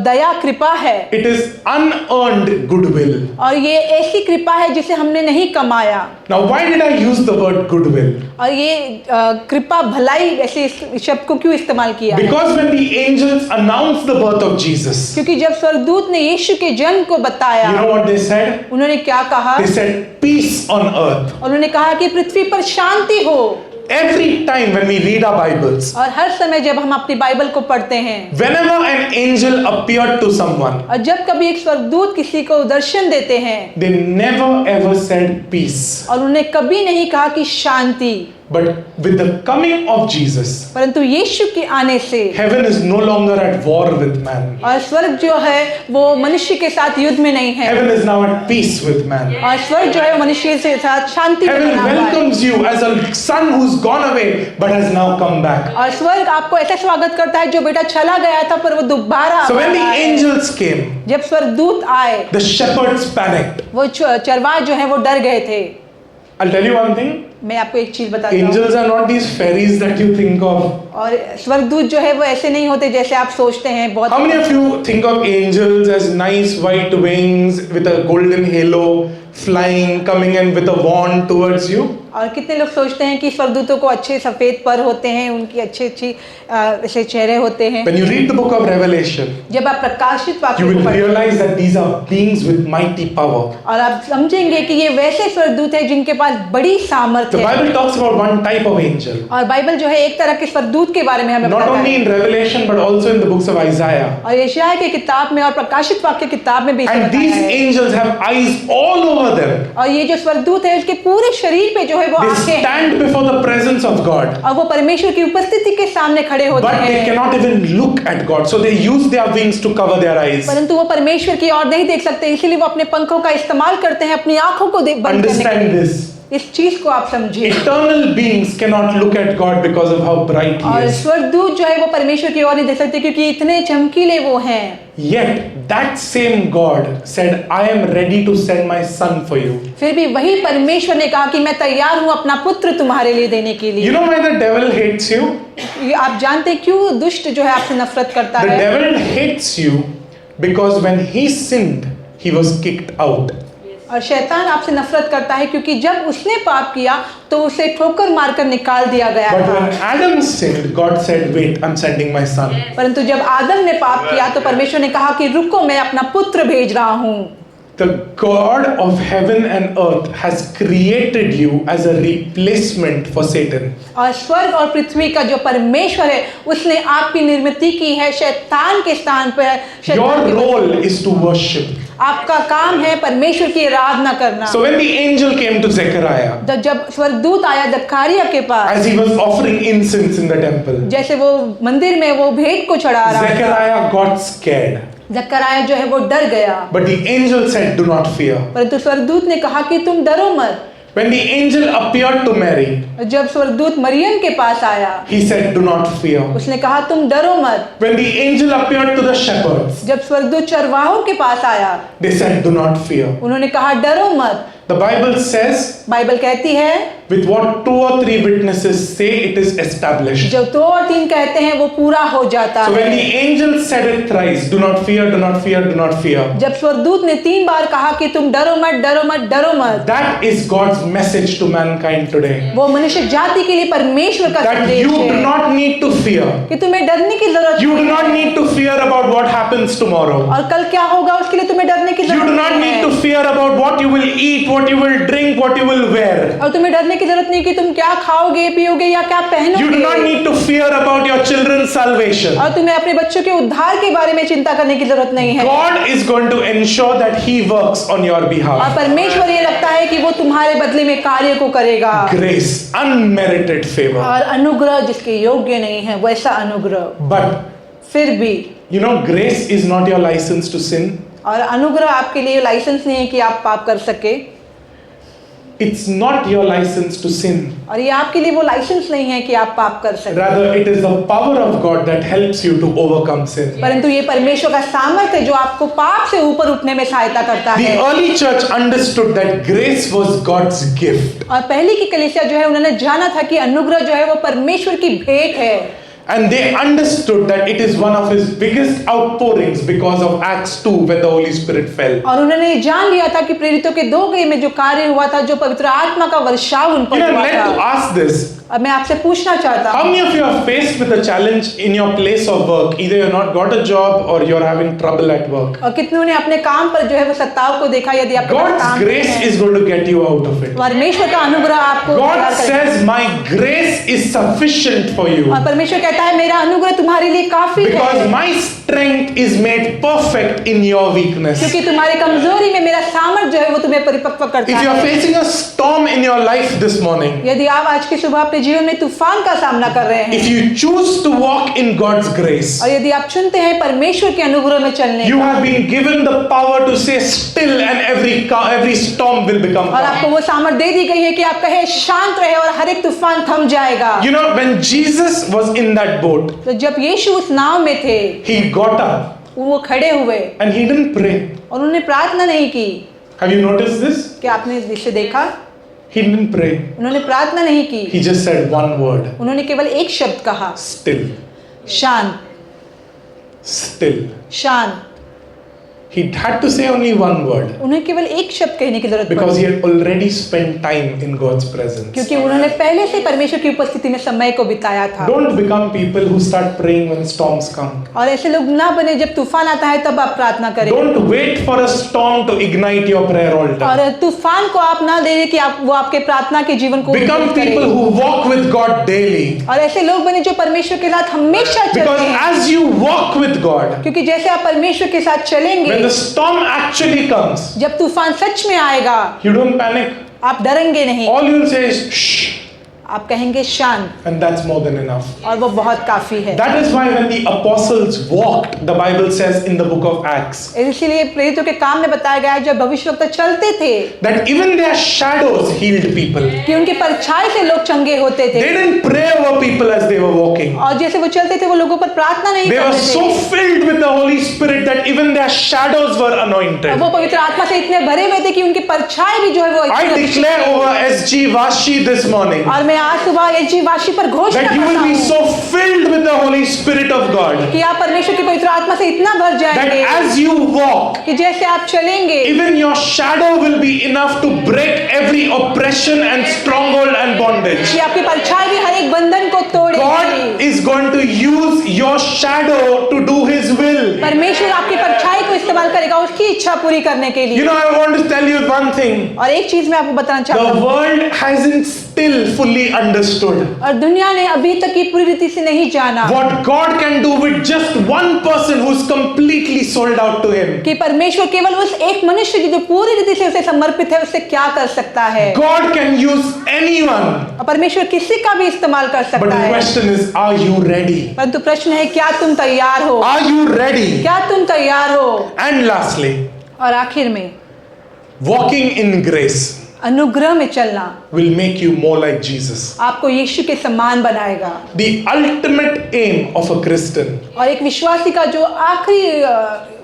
दया कृपा है, It is unearned goodwill. और ये ऐसी कृपा है जिसे हमने नहीं कमाया। Now, why did I use the word goodwill? और ये कृपा भलाई ऐसे इस शब्द को क्यों इस्तेमाल किया है? Because when the angels announced the birth of Jesus, क्योंकि जब स्वर्गदूत ने यीशु के जन्म को बताया, you know what they said? उन्होंने क्या कहा? They said, peace on earth. और उन्होंने कहा कि पृथ्वी पर शांति हो। Every time when we read our Bibles, और हर समय जब हम अपनी बाइबल को पढ़ते हैं, whenever an angel appeared to someone, और जब कभी एक स्वर्गदूत किसी को दर्शन देते हैं, they never ever said peace. और उन्होंने कभी नहीं कहा कि शांति, But with the coming of Jesus, परंतु यीशु के आने से heaven is no longer at war with man. और स्वर्ग जो है वो मनुष्य के साथ युद्ध में नहीं है, Heaven is now at peace with man. और स्वर्ग जो है मनुष्य के साथ शांति में Heaven बना हुआ है। welcomes you as a son who's gone away but has now come back. और स्वर्ग आपको ऐसा स्वागत करता है जो बेटा चला गया था पर वो दोबारा So when the आया है। angels came, जब स्वर्गदूत आए, the shepherds panicked. वो चरवाहे जो है वो डर गए थे। I'll tell you one thing. मैं आपको एक चीज बताता हूँ, Angels are not these fairies that you think of. और स्वर्गदूत जो है वो ऐसे नहीं होते जैसे आप सोचते हैं। बहुत How many of you think of angels as nice white wings with a golden halo, flying, coming in with a wand towards you? और कितने लोग सोचते हैं कि स्वर्गदूतों को अच्छे सफेद पर होते हैं, उनकी अच्छी ऐसे चेहरे होते हैं। When you read the book of Revelation, जब आप प्रकाशित you वाक्य will को पढ़ते हैं realize that these are beings with mighty power. और आप समझेंगे कि ये वैसे स्वर्गदूत है जिनके पास बड़ी सामर्थ्य The है। Bible talks about one type of angel. और बाइबल जो है एक तरह के स्वर्गदूत के बारे में हमें Not बताता only है। in Revelation but also in the books of Isaiah. और यशायाह की किताब में और प्रकाशित वाक्य किताब में भी इसे And बताया these है। angels have eyes all over them. और ये जो स्वर्गदूत है उसके पूरे शरीर पे जो है है वो They आंखें हैं stand before the presence of God, और वो परमेश्वर की उपस्थिति के सामने खड़े होते but they हैं, cannot even look at God. So they use their wings to cover their eyes. परंतु वो परमेश्वर की ओर नहीं देख सकते, इसीलिए वो अपने पंखों का इस्तेमाल करते हैं अपनी आंखों को बंद करने के Understand लिए। this. इस चीज को आप समझिए। Eternal beings cannot look at God because of how bright He और is. स्वर्गदूत जो है वो परमेश्वर की ओर नहीं देख सकते क्योंकि इतने चमकीले वो हैं। Yet that same God said, I am ready to send my son for you. फिर भी वही परमेश्वर ने कहा कि मैं तैयार हूँ अपना पुत्र तुम्हारे लिए देने के You लिए। know why the devil hates you? ये आप जानते हैं क्यों दुष्ट जो है आपसे नफरत करता The है? devil hates you because when he sinned, he was kicked out. और शैतान आपसे नफरत करता है क्योंकि जब उसने पाप किया तो उसे ठोकर मारकर निकाल दिया गया But था। when Adam sinned, God said, wait, I'm sending my son. परंतु जब आदम ने पाप किया तो परमेश्वर ने कहा कि रुको मैं अपना पुत्र भेज रहा हूँ। The God of heaven and earth has created you as a replacement for Satan. और स्वर्ग और पृथ्वी का जो परमेश्वर है उसने आपकी निर्मित की है शैतान के स्थान पर। शैतान Your के role is to worship. आपका काम है परमेश्वर की आराधना करना। So when the angel came to Zechariah, जब स्वर्गदूत आया जक्कारिया के पास, as he was offering incense in the temple, जैसे वो मंदिर में वो भेंट को चढ़ा रहा था, Zechariah got scared. जक्कारिया जो है वो डर गया। But the angel said, do not fear. परंतु स्वर्गदूत ने कहा कि तुम डरो मत। When the angel appeared to Mary, जब स्वर्गदूत मरियम के पास आया, he said, do not fear. उसने कहा तुम डरो मत। When the angel appeared to the shepherds, जब स्वर्गदूत चरवाहों के पास आया, they said, do not fear. उन्होंने कहा डरो मत। The Bible says, बाइबल कहती है with what 2 or 3 witnesses say, it is established. जब 2 और 3 कहते हैं वो पूरा हो जाता So when है। the angel said it thrice, do not fear, do not fear, do not fear. जब स्वर्गदूत ने 3 बार कहा कि तुम डरो मत डरो मत डरो मत, That is God's message to mankind today. वो मनुष्य जाति के लिए परमेश्वर का That संदेश you do है not need to fear. कि तुम्हें डरने की जरूरत You do नहीं not है। need to fear about what happens tomorrow. और कल क्या होगा उसके लिए तुम्हें डरने की You do जरूरत not नहीं need to है। fear about what you will eat, what you will drink, what you will wear. और तुम्हें डरने की जरूरत नहीं कि तुम क्या खाओगे पियोगे या क्या You do not पहनोगे। need to fear about your children's salvation. और तुम्हें अपने बच्चों के उद्धार के बारे में चिंता करने की जरूरत नहीं है। God is going to ensure that He works on your और behalf. परमेश्वर ये लगता है कि वो तुम्हारे बदले में कार्य को करेगा। Grace, unmerited favor. और अनुग्रह जिसके योग्य नहीं है वैसा अनुग्रह। But फिर भी you know, grace is not your license to sin. और अनुग्रह आपके लिए लाइसेंस नहीं है कि आप पाप कर सके। It's not your license to sin. और ये आपके लिए वो लाइसेंस नहीं है कि आप पाप कर सके। Rather, it is the power of God that helps you to overcome sin. परंतु ये परमेश्वर का सामर्थ्य है जो आपको पाप से ऊपर उठने में सहायता करता The है। early church understood that grace was God's gift. और पहले की कलीसिया जो है उन्होंने जाना था कि अनुग्रह जो है वो परमेश्वर की भेंट है। And they understood that it is one of His biggest outpourings because of Acts 2 when the Holy Spirit fell. और उन्होंने ये जान लिया था कि प्रेरितों के 2 में जो कार्य हुआ था, जो पवित्र आत्मा का वर्षाव उन You पर know, I'm हुआ led to था। ask this. अब मैं आपसे पूछना चाहता How हूँ, many of you are faced with a challenge in your place of work? Either you've not got a job or you're having trouble at work. और कितनों ने अपने काम पर जो है वो सत्ताव को देखा? यदि आपके पास God's काम grace नहीं है, is going to get you out of it. परमेश्वर का अनुग्रह आपको God उद्धार करेगा। says, my grace is sufficient for you और परमेश्वर कहता है मेरा अनुग्रह तुम्हारे लिए काफी because है, my strength is made perfect in your weakness. क्योंकि तुम्हारी कमजोरी में मेरा सामर्थ जो है वो तुम्हें परिपक्व करता If you are है। facing a storm in your life this morning, यदि आप आज की सुबह अपने जीवन में तूफान का सामना कर रहे if हैं you choose to walk in God's grace, और यदि आप चुनते हैं परमेश्वर के अनुग्रह में चलने you का, have been given the power to say still and every storm will become और आपको calm. वो सामर्थ दे दी गई है कि आप कहे शांत रहे और हर एक तूफान थम जाएगा। You know, when Jesus was in that boat, तो जब यीशु उस नाव में थे, he got up वो खड़े हुए and he didn't pray. और उन्होंने प्रार्थना नहीं की। Have you noticed this? क्या आपने इसे देखा? He didn't pray. उन्होंने प्रार्थना नहीं की, He just said one word. उन्होंने केवल एक शब्द कहा, Still. शांत Still. शांत। He had to say only one word उन्हें केवल एक शब्द कहने की जरूरत because पड़ी, he had already spent time in God's presence. क्योंकि उन्होंने पहले से परमेश्वर की उपस्थिति में समय को बिताया था। Don't become people who start praying when storms come. और ऐसे लोग ना बने जब तूफान आता है तब आप प्रार्थना करें। Don't wait for a storm to ignite your prayer altar. और तूफान को आप ना दे दें कि आप वो आपके प्रार्थना के जीवन को Become उद्धार करे। people who walk with God daily. और ऐसे लोग बने जो परमेश्वर के साथ हमेशा चलते Because हैं, as you walk with God, क्योंकि जैसे आप परमेश्वर के साथ चलेंगे, when the storm actually comes, जब तूफान सच में आएगा you don't panic. आप डरेंगे नहीं, All you'll say is shh, आप कहेंगे शांत, and that's more than enough. और वो बहुत काफी है। That is why when the apostles walked, the Bible says in the book of Acts, इसीलिए प्रेरितों के काम में बताया गया है जब भविष्यवक्ता चलते थे that even their shadows healed people. कि उनकी परछाई से लोग चंगे होते थे, They didn't pray over people as they were walking. और जैसे वो चलते थे वो लोगों पर प्रार्थना नहीं They were करते so थे, filled with the Holy Spirit that even their shadows were anointed. वो पवित्र आत्मा से इतने भरे हुए थे कि उनकी परछाई भी जो है वो I इतनी अभिषेक declare थी। over SG Vashi this morning और मैं आज सुबह एसजी वाशी पर घोषणा that you will करता be हूँ so filled with the Holy Spirit of God कि आप परमेश्वर की पवित्र आत्मा से इतना भर that जाएंगे as you walk, कि जैसे आप चलेंगे even your shadow will be enough to break every oppression and stronghold and bondage. कि आपकी परछाई भी हर एक बंधन को तोड़ेगी। God is going to use your shadow to do His will. परमेश्वर आपकी परछाई को इस्तेमाल करेगा उसकी इच्छा पूरी करने के लिए। You know, I want to tell you one thing. और एक चीज मैं आपको बताना चाहता The हूँ, world hasn't still fully understood और दुनिया ने अभी तक ये पूरी रीति से नहीं जाना what God can do with just one person who's completely sold out to Him. कि परमेश्वर केवल उस एक मनुष्य की जो पूरी रीति से उसे समर्पित है उससे क्या कर सकता है। God can use anyone, और परमेश्वर किसी का भी इस्तेमाल कर but सकता the है, question is, are you ready? परंतु प्रश्न है क्या तुम तैयार हो, Are you ready? क्या तुम तैयार हो। And lastly, और आखिर में walking in grace अनुग्रह में चलना will make you more like Jesus. आपको यीशु के समान बनाएगा। The ultimate aim of a Christian और एक विश्वासी का जो आखिरी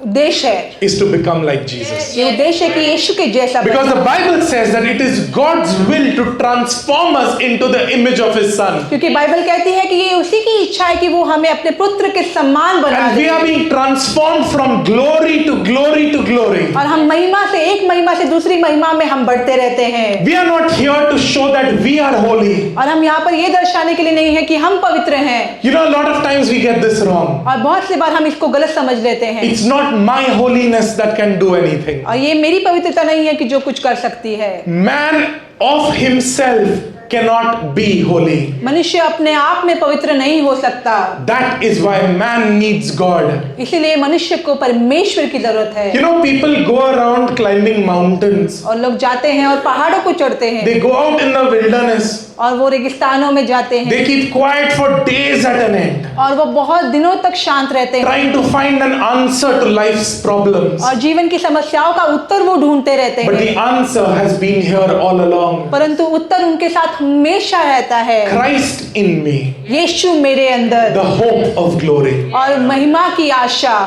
उद्देश्य है is to become like Jesus. ये उद्देश्य है कि यीशु के जैसा Because बने। the Bible says that it is God's will to transform us into the image of His Son. क्योंकि बाइबल कहती है कि ये उसी की इच्छा है कि वो हमें अपने पुत्र के समान बना And we they, are being transformed from glory to glory to glory. और हम महिमा से एक महिमा से दूसरी महिमा में हम बढ़ते रहते हैं। We are not here to show that we are holy. और हम यहाँ पर ये दर्शाने के लिए नहीं है कि हम पवित्र हैं, You know, a lot of times we get this wrong. और बहुत सी बार हम इसको गलत समझ लेते हैं, It's not my holiness that can do anything. और ये मेरी पवित्रता नहीं है कि जो कुछ कर सकती है। Man of himself cannot be holy. मनुष्य अपने आप में पवित्र नहीं हो सकता, That is why man needs God. इसीलिए मनुष्य को परमेश्वर की जरूरत है। You know, people go around climbing mountains. और लोग जाते हैं और पहाड़ों को चढ़ते हैं, They go out in the wilderness. और वो रेगिस्तानों में जाते हैं, They keep quiet for days at an end, और वो बहुत दिनों तक शांत रहते हैं, trying to find an answer to life's problems. और जीवन की समस्याओं का उत्तर वो ढूंढते रहते But हैं, the answer has been here all along. परंतु उत्तर उनके साथ हमेशा रहता है, Christ in me, यीशु मेरे अंदर, the hope of glory. और महिमा की आशा।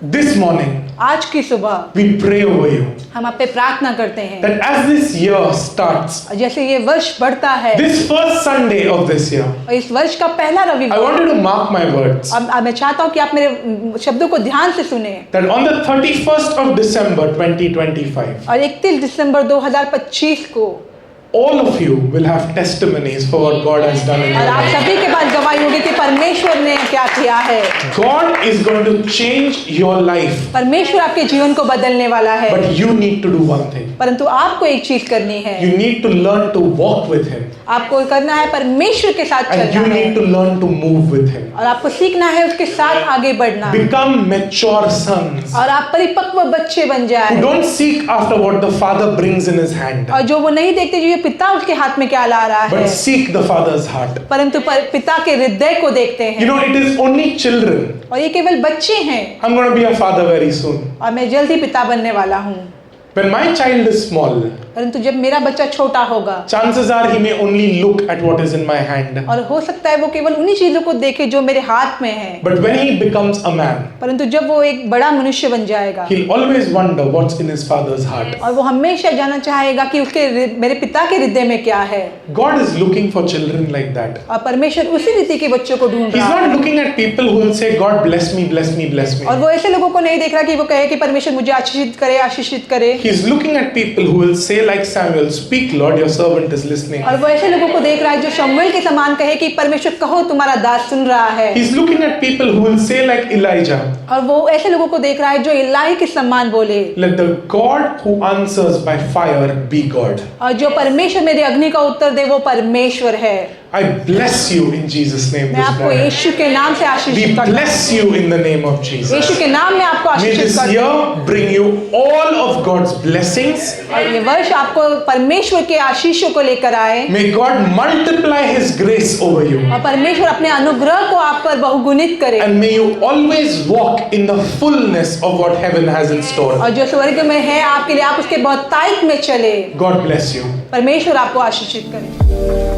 This morning, आज की सुबह we pray over you हम आप पे प्रार्थना करते हैं, that as this year starts, और जैसे ये वर्ष बढ़ता है, this first Sunday of this year, और इस वर्ष का पहला I रविवार, want you to mark my words अब मैं चाहता हूँ कि आप मेरे शब्दों को ध्यान से सुने, that on the 31st of December 2025, और 31 दिसंबर 2025 को all of you will have testimonies for what God has done in और your आप life. सभी के पास गवाही होगी कि परमेश्वर ने क्या किया है। God is going to change your life, परमेश्वर आपके जीवन को बदलने वाला है, but you need to do one thing. परंतु आपको एक चीज करनी है, You need to learn to walk with Him, आपको करना है परमेश्वर के साथ and you चलना need है, to learn to move with Him. और आपको सीखना है उसके साथ आगे बढ़ना, Become mature sons और आप परिपक्व बच्चे बन who जाए, don't seek after what the Father brings in His hand, और जो वो नहीं देखते जो ये पिता उसके हाथ में क्या ला रहा but है, seek the Father's heart. परंतु पिता के हृदय को देखते You हैं, know, it is only children. और ये केवल बच्चे हैं, I'm going to be a father very soon. और मैं जल्दी पिता बनने वाला हूँ, When my child is small, परंतु जब मेरा बच्चा छोटा होगा, chances are he may only look at what is in my hand. और हो सकता है वो केवल उन्हीं चीजों को देखे जो मेरे हाथ में है, But when he becomes a man, परंतु जब वो एक बड़ा मनुष्य बन जाएगा, he'll always wonder what's in his father's heart. और वो हमेशा जानना चाहेगा कि उसके मेरे पिता के हृदय में क्या है, God is looking for children like that. और परमेश्वर उसी रीति के बच्चों को ढूंढ He's रहा है, not looking at people who will say, God bless me, bless me, bless me. और वो ऐसे लोगों को नहीं देख रहा कि वो कहे कि परमेश्वर मुझे आशीषित करे, आशीषित करे, He's looking at people who will say like Samuel, speak Lord, your servant is listening. और वो ऐसे लोगों को देख रहा है जो शमूएल के समान कहे कि परमेश्वर कहो तुम्हारा दास सुन रहा है, He's looking at people who will say like Elijah, और वो ऐसे लोगों को देख रहा है जो इलाही के समान बोले, let the God who answers by fire be God. और जो परमेश्वर मेरे अग्नि का उत्तर दे वो परमेश्वर है। I bless you in Jesus' name मैं this आपको morning. यीशु के नाम से We आशीषित करता हूँ। bless you in the name of Yeshu Jesus. के नाम में आपको May आशीषित this करता हूँ। year bring you all of God's blessings. और ये वर्ष आपको परमेश्वर के आशीषों को लेकर आए May God multiply His grace over you. और परमेश्वर अपने अनुग्रह को आप पर बहुगुणित करे And may you always walk in the fullness of what heaven has in store. और जो स्वर्ग में है आपके लिए आप उसके बहुतायत में चले। God bless you. परमेश्वर आपको आशीषित करे।